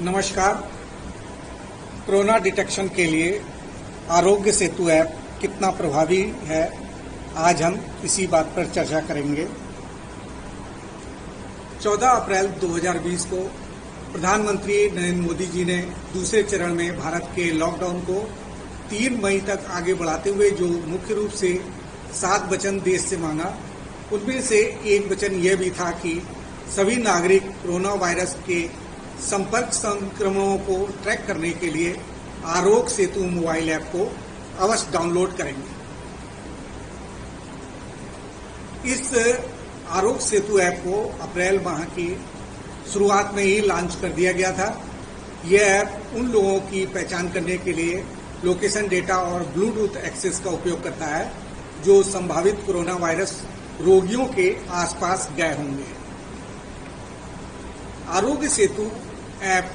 नमस्कार। Corona detection के लिए आरोग्य सेतु ऐप कितना प्रभावी है, आज हम इसी बात पर चर्चा करेंगे। 14 अप्रैल 2020 को प्रधानमंत्री नरेंद्र मोदी जी ने दूसरे चरण में भारत के लॉकडाउन को 3 मई तक आगे बढ़ाते हुए जो मुख्य रूप से 7 वचन देश से मांगा, उनमें से एक वचन यह भी था कि सभी नागरिक कोरोना वायरस के संपर्क संक्रमणों को ट्रैक करने के लिए आरोग्य सेतु मोबाइल ऐप को अवश्य डाउनलोड करेंगे। इस आरोग्य सेतु ऐप को अप्रैल माह की शुरुआत में ही लॉन्च कर दिया गया था। यह ऐप उन लोगों की पहचान करने के लिए लोकेशन डेटा और ब्लूटूथ एक्सेस का उपयोग करता है जो संभावित कोरोना वायरस रोगियों के आसपास गए होंगे। आरोग्य सेतु ऐप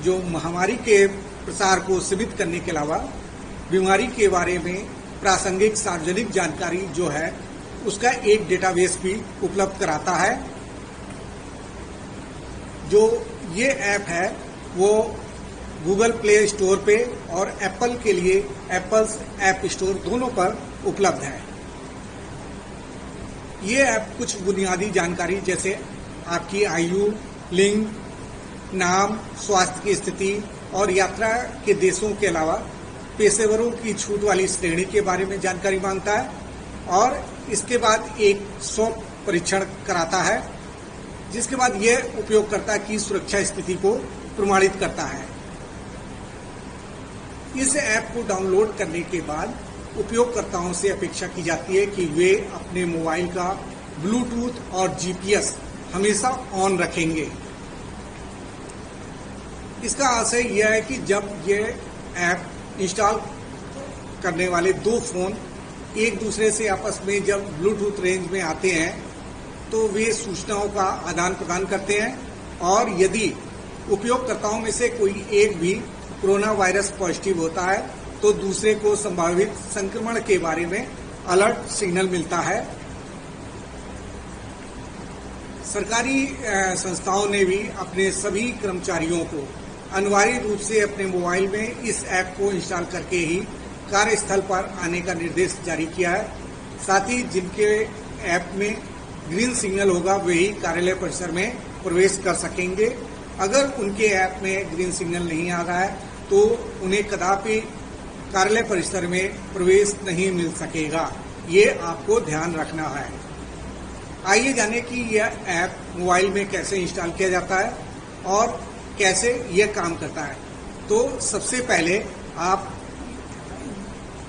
जो महामारी के प्रसार को सीमित करने के अलावा बीमारी के बारे में प्रासंगिक सार्वजनिक जानकारी जो है उसका एक डेटाबेस भी उपलब्ध कराता है। जो ये ऐप है वो गूगल प्ले स्टोर पे और एप्पल के लिए एप्पल्स ऐप स्टोर दोनों पर उपलब्ध है। ये ऐप कुछ बुनियादी जानकारी जैसे आपकी आयु, लिंग, नाम, स्वास्थ्य की स्थिति और यात्रा के देशों के अलावा पेशेवरों की छूट वाली श्रेणी के बारे में जानकारी मांगता है और इसके बाद एक स्वाब परीक्षण कराता है, जिसके बाद यह उपयोगकर्ता की सुरक्षा स्थिति को प्रमाणित करता है। इस ऐप को डाउनलोड करने के बाद उपयोगकर्ताओं से अपेक्षा की जाती है कि वे अपने मोबाइल का ब्लूटूथ और जीपीएस हमेशा ऑन रखेंगे। इसका आशय यह है कि जब ये ऐप इंस्टॉल करने वाले 2 फोन एक दूसरे से आपस में जब ब्लूटूथ रेंज में आते हैं तो वे सूचनाओं का आदान प्रदान करते हैं और यदि उपयोगकर्ताओं में से कोई एक भी कोरोना वायरस पॉजिटिव होता है तो दूसरे को संभावित संक्रमण के बारे में अलर्ट सिग्नल मिलता है। सरकारी संस्थाओं ने भी अपने सभी कर्मचारियों को अनिवार्य रूप से अपने मोबाइल में इस ऐप को इंस्टॉल करके ही कार्यस्थल पर आने का निर्देश जारी किया है। साथ ही जिनके ऐप में ग्रीन सिग्नल होगा वही कार्यालय परिसर में प्रवेश कर सकेंगे। अगर उनके ऐप में ग्रीन सिग्नल नहीं आ रहा है तो उन्हें कदापि कार्यालय परिसर में प्रवेश नहीं मिल सकेगा। ये आपको ध्यान रखना है। आइए जाने कि यह ऐप मोबाइल में कैसे इंस्टॉल किया जाता है और कैसे यह काम करता है। तो सबसे पहले आप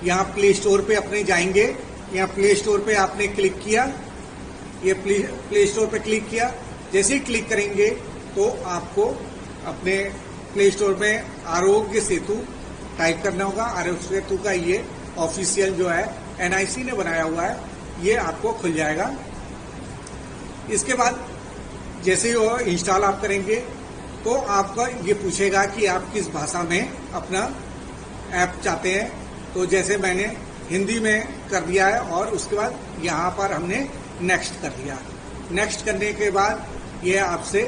यहाँ प्ले स्टोर पे अपने जाएंगे। यहाँ प्ले स्टोर पे आपने क्लिक किया, ये प्ले स्टोर पे क्लिक किया। जैसे ही क्लिक करेंगे तो आपको अपने प्ले स्टोर में आरोग्य सेतु टाइप करना होगा। आरोग्य सेतु का ये ऑफिशियल जो है एनआईसी ने बनाया हुआ है, ये आपको खुल जाएगा। इसके बाद जैसे ही वो इंस्टॉल आप करेंगे तो आपका ये पूछेगा कि आप किस भाषा में अपना ऐप चाहते हैं। तो जैसे मैंने हिंदी में कर दिया है और उसके बाद यहाँ पर हमने नेक्स्ट कर दिया। नेक्स्ट करने के बाद ये आपसे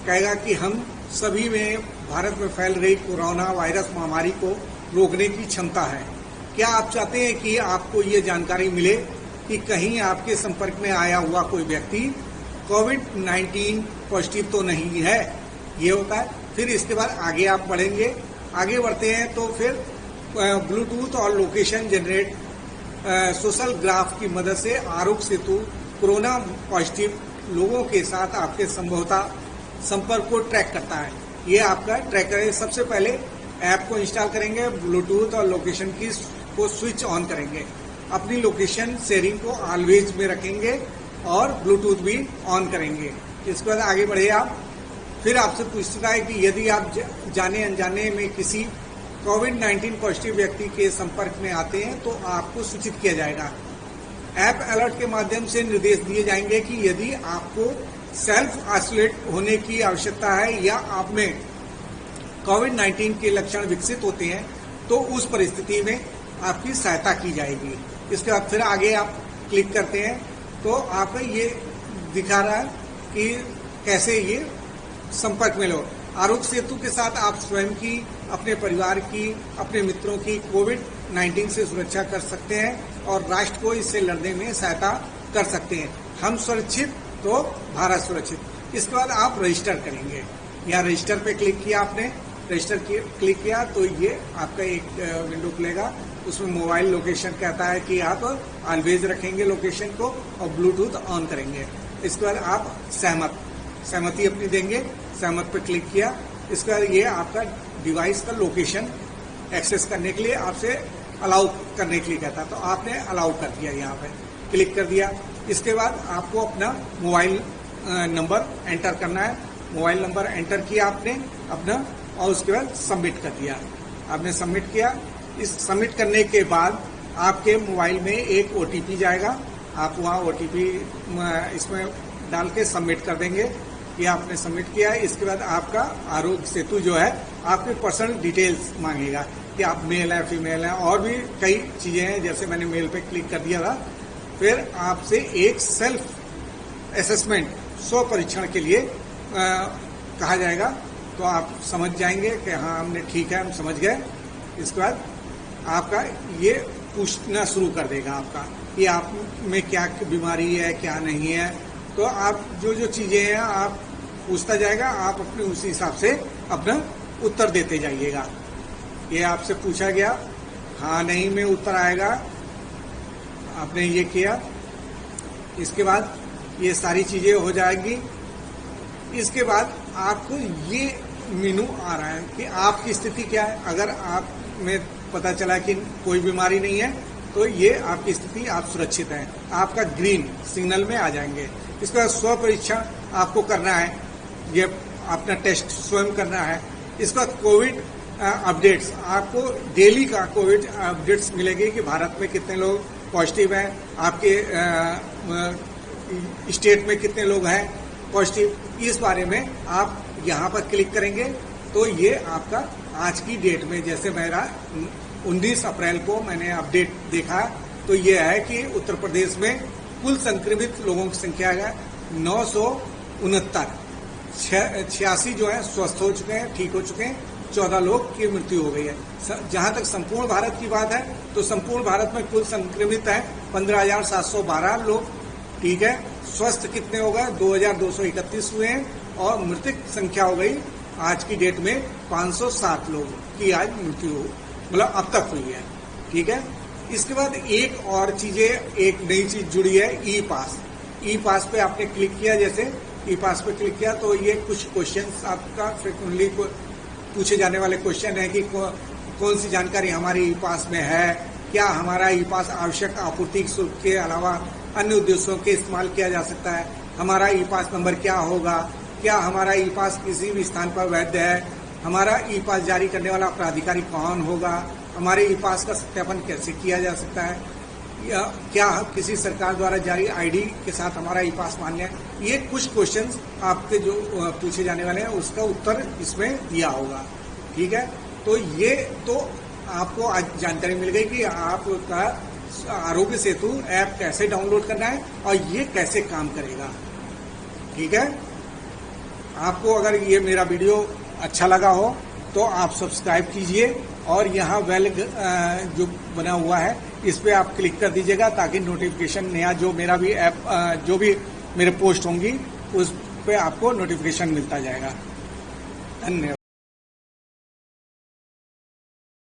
कहेगा कि हम सभी में भारत में फैल रही कोरोना वायरस महामारी को रोकने की क्षमता है। क्या आप चाहते हैं कि आपको ये जानकारी मिले कि कहीं आपके संपर्क में आया हुआ कोई व्यक्ति कोविड-19 पॉजिटिव तो नहीं है? ये होता है। फिर इसके बाद आगे आप बढ़ेंगे। आगे बढ़ते हैं तो फिर ब्लूटूथ और लोकेशन जनरेट सोशल ग्राफ की मदद से आरोग्य सेतु कोरोना पॉजिटिव लोगों के साथ आपके संभवतः संपर्क को ट्रैक करता है। ये आपका ट्रैकर है। सबसे पहले ऐप को इंस्टॉल करेंगे, ब्लूटूथ और लोकेशन की को स्विच ऑन करेंगे, अपनी लोकेशन शेयरिंग को ऑलवेज में रखेंगे और ब्लूटूथ भी ऑन करेंगे। इसके बाद आगे बढ़े आप। फिर आपसे पूछता है कि यदि आप जाने अनजाने में किसी कोविड-19 पॉजिटिव व्यक्ति के संपर्क में आते हैं तो आपको सूचित किया जाएगा। ऐप अलर्ट के माध्यम से निर्देश दिए जाएंगे कि यदि आपको सेल्फ आइसोलेट होने की आवश्यकता है या आप में कोविड-19 के लक्षण विकसित होते हैं तो उस परिस्थिति में आपकी सहायता की जाएगी। इसके बाद फिर आगे आप क्लिक करते हैं तो आपको ये दिखा रहा है कि कैसे ये संपर्क में लो। आरोग्य सेतु के साथ आप स्वयं की, अपने परिवार की, अपने मित्रों की कोविड-19 से सुरक्षा कर सकते हैं और राष्ट्र को इससे लड़ने में सहायता कर सकते हैं। हम सुरक्षित तो भारत सुरक्षित। इसके बाद आप रजिस्टर करेंगे। यहाँ रजिस्टर पे क्लिक किया आपने, रजिस्टर क्लिक किया तो ये आपका एक विंडो खुलेगा। उसमें मोबाइल लोकेशन कहता है कि आप ऑलवेज रखेंगे लोकेशन को और ब्लूटूथ ऑन करेंगे। इसके बाद आप सहमति अपनी देंगे। सहमत पे क्लिक किया। इसके बाद ये आपका डिवाइस का लोकेशन एक्सेस करने के लिए आपसे अलाउ करने के लिए कहता है, तो आपने अलाउ कर दिया, यहाँ पे क्लिक कर दिया। इसके बाद आपको अपना मोबाइल नंबर एंटर करना है। मोबाइल नंबर एंटर किया आपने अपना और उसके बाद सबमिट कर दिया। आपने सबमिट किया। इस सबमिट करने के बाद आपके मोबाइल में एक OTP जाएगा। आप वहाँ OTP इसमें डाल के सबमिट कर देंगे। ये आपने सबमिट किया है। इसके बाद आपका आरोग्य सेतु जो है आपके पर्सनल डिटेल्स मांगेगा कि आप मेल है, फीमेल है, और भी कई चीजें हैं। जैसे मैंने मेल पे क्लिक कर दिया था। फिर आपसे एक सेल्फ असेसमेंट, स्व परीक्षण के लिए कहा जाएगा। तो आप समझ जाएंगे कि हाँ हमने ठीक है, हम समझ गए। इसके बाद आपका ये पूछना शुरू कर देगा आपका कि आप में क्या बीमारी है, क्या नहीं है। तो आप जो जो चीजें हैं आप पूछता जाएगा, आप अपने उसी हिसाब से अपना उत्तर देते जाइएगा। ये आपसे पूछा गया, हाँ नहीं में उत्तर आएगा। आपने ये किया। इसके बाद ये सारी चीजें हो जाएगी। इसके बाद आपको ये मेनू आ रहा है कि आपकी स्थिति क्या है। अगर आप में पता चला कि कोई बीमारी नहीं है तो ये आपकी स्थिति, आप सुरक्षित हैं, आपका ग्रीन सिग्नल में आ जाएंगे। इसके बाद स्व परीक्षण आपको करना है, ये अपना टेस्ट स्वयं करना है। इसके बाद कोविड अपडेट्स, आपको डेली का कोविड अपडेट्स मिलेंगे कि भारत में कितने लोग पॉजिटिव हैं, आपके स्टेट में कितने लोग हैं पॉजिटिव। इस बारे में आप यहाँ पर क्लिक करेंगे तो ये आपका आज की डेट में, जैसे मेरा 19 अप्रैल को मैंने अपडेट देखा, तो ये है कि उत्तर प्रदेश में कुल संक्रमित लोगों की संख्या है 969। 86 जो है स्वस्थ हो चुके हैं, ठीक हो चुके हैं। 14 लोग की मृत्यु हो गई है। जहां तक संपूर्ण भारत की बात है तो संपूर्ण भारत में कुल संक्रमित है 15,712 लोग, ठीक है। स्वस्थ कितने हो गए? 2,231 हुए हैं और मृतक संख्या हो गई आज की डेट में 507 लोग की आज मृत्यु मतलब अब तक हुई है, ठीक है। इसके बाद एक और चीजें, एक नई चीज जुड़ी है, ई पास। ई पास पे आपने क्लिक किया, जैसे ई पास पे क्लिक किया तो ये कुछ क्वेश्चंस आपका फ्रिक्वेंटली पूछे जाने वाले क्वेश्चन है कि कौन सी जानकारी हमारी ई पास में है, क्या हमारा ई पास आवश्यक आपूर्ति शुल्क के अलावा अन्य उद्देश्यों के इस्तेमाल किया जा सकता है, हमारा ई पास नंबर क्या होगा, क्या हमारा ई पास किसी भी स्थान पर वैध है, हमारा ई पास जारी करने वाला प्राधिकारी कौन होगा, हमारे ई पास का सत्यापन कैसे किया जा सकता है, या क्या किसी सरकार द्वारा जारी आईडी के साथ हमारा ई पास मान्य है। ये कुछ क्वेश्चंस आपके जो पूछे जाने वाले हैं उसका उत्तर इसमें दिया होगा, ठीक है। तो ये तो आपको आज जानकारी मिल गई कि आपका आरोग्य सेतु ऐप कैसे डाउनलोड करना है और ये कैसे काम करेगा, ठीक है। आपको अगर ये मेरा वीडियो अच्छा लगा हो तो आप सब्सक्राइब कीजिए और यहाँ बेल जो बना हुआ है इस पे आप क्लिक कर दीजिएगा ताकि नोटिफिकेशन नया जो मेरा भी ऐप जो भी मेरे पोस्ट होंगी उस पे आपको नोटिफिकेशन मिलता जाएगा। धन्यवाद।